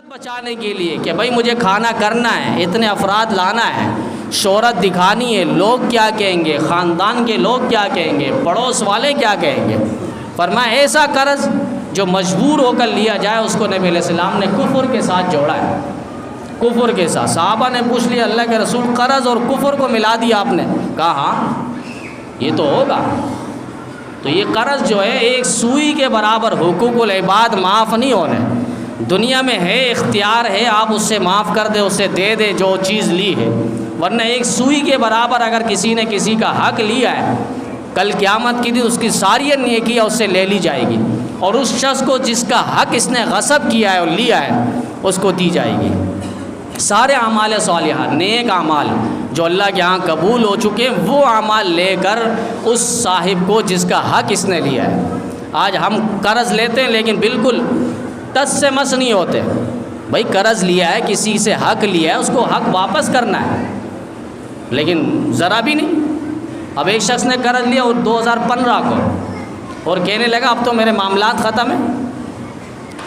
شہرت بچانے کے لیے کہ بھائی مجھے کھانا کرنا ہے، اتنے افراد لانا ہے، شہرت دکھانی ہے، لوگ کیا کہیں گے، خاندان کے لوگ کیا کہیں گے، پڑوس والے کیا کہیں گے۔ فرمایا ایسا قرض جو مجبور ہو کر لیا جائے اس کو نبی علیہ السلام نے کفر کے ساتھ جوڑا ہے، کفر کے ساتھ۔ صحابہ نے پوچھ لیا اللہ کے رسول قرض اور کفر کو ملا دیا آپ نے؟ کہا ہاں یہ تو ہوگا۔ تو یہ قرض جو ہے ایک سوئی کے برابر، حقوق العباد معاف نہیں ہونے۔ دنیا میں ہے، اختیار ہے، آپ اس سے معاف کر دے، اسے دے دے جو چیز لی ہے، ورنہ ایک سوئی کے برابر اگر کسی نے کسی کا حق لیا ہے، کل قیامت کے دن اس کی ساری نیکیاں اس سے لے لی جائے گی، اور اس شخص کو جس کا حق اس نے غصب کیا ہے اور لیا ہے اس کو دی جائے گی۔ سارے اعمال صالحہ، نیک اعمال جو اللہ کے ہاں قبول ہو چکے ہیں، وہ اعمال لے کر اس صاحب کو جس کا حق اس نے لیا ہے۔ آج ہم قرض لیتے ہیں لیکن بالکل ٹس سے مس نہیں ہوتے۔ بھائی قرض لیا ہے، کسی سے حق لیا ہے، اس کو حق واپس کرنا ہے، لیکن ذرا بھی نہیں۔ اب ایک شخص نے قرض لیا اور 2015 کو، اور کہنے لگا اب تو میرے معاملات ختم ہیں،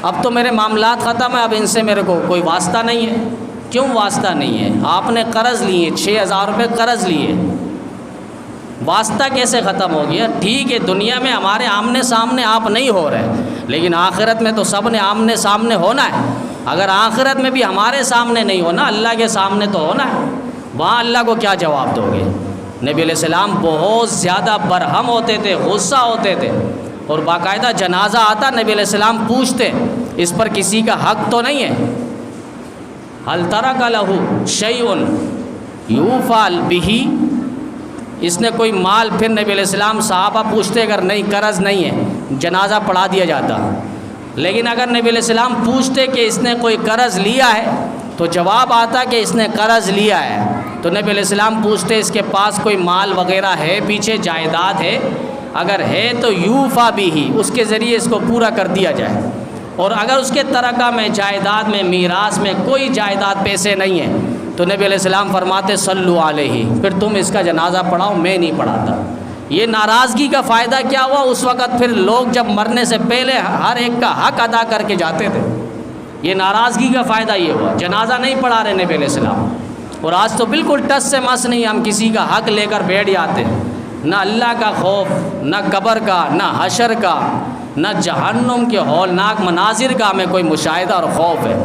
اب تو میرے معاملات ختم ہیں، اب ان سے میرے کو کوئی واسطہ نہیں ہے۔ کیوں واسطہ نہیں ہے؟ آپ نے قرض لیے، 6000 روپے قرض لیے، واسطہ کیسے ختم ہو گیا؟ ٹھیک ہے دنیا میں ہمارے آمنے سامنے آپ نہیں ہو رہے، لیکن آخرت میں تو سب نے آمنے سامنے ہونا ہے۔ اگر آخرت میں بھی ہمارے سامنے نہیں ہونا، اللہ کے سامنے تو ہونا ہے، وہاں اللہ کو کیا جواب دو گے؟ نبی علیہ السلام بہت زیادہ برہم ہوتے تھے، غصہ ہوتے تھے، اور باقاعدہ جنازہ آتا نبی علیہ السلام پوچھتے اس پر کسی کا حق تو نہیں ہے؟ هل ترک له شیء یوفی بہ، اس نے کوئی مال؟ پھر نبی علیہ السلام صحابہ پوچھتے اگر نہیں قرض نہیں ہے جنازہ پڑھا دیا جاتا، لیکن اگر نبی علیہ السلام پوچھتے کہ اس نے کوئی قرض لیا ہے تو جواب آتا کہ اس نے قرض لیا ہے، تو نبی علیہ السلام پوچھتے اس کے پاس کوئی مال وغیرہ ہے، پیچھے جائیداد ہے؟ اگر ہے تو یوفی بہ، اس کے ذریعے اس کو پورا کر دیا جائے، اور اگر اس کے ترکہ میں، جائیداد میں، میراث میں کوئی جائیداد پیسے نہیں ہیں تو نبی علیہ السلام فرماتے صلو علیہ، پھر تم اس کا جنازہ پڑھاؤ، میں نہیں پڑھاتا۔ یہ ناراضگی کا فائدہ کیا ہوا؟ اس وقت پھر لوگ جب مرنے سے پہلے ہر ایک کا حق ادا کر کے جاتے تھے، یہ ناراضگی کا فائدہ یہ ہوا، جنازہ نہیں پڑھا رہے نبی علیہ السلام۔ اور آج تو بالکل ٹس سے مس نہیں، ہم کسی کا حق لے کر بیٹھ جاتے ہیں، نہ اللہ کا خوف، نہ قبر کا، نہ حشر کا، نہ جہنم کے ہولناک مناظر کا ہمیں کوئی مشاہدہ اور خوف ہے۔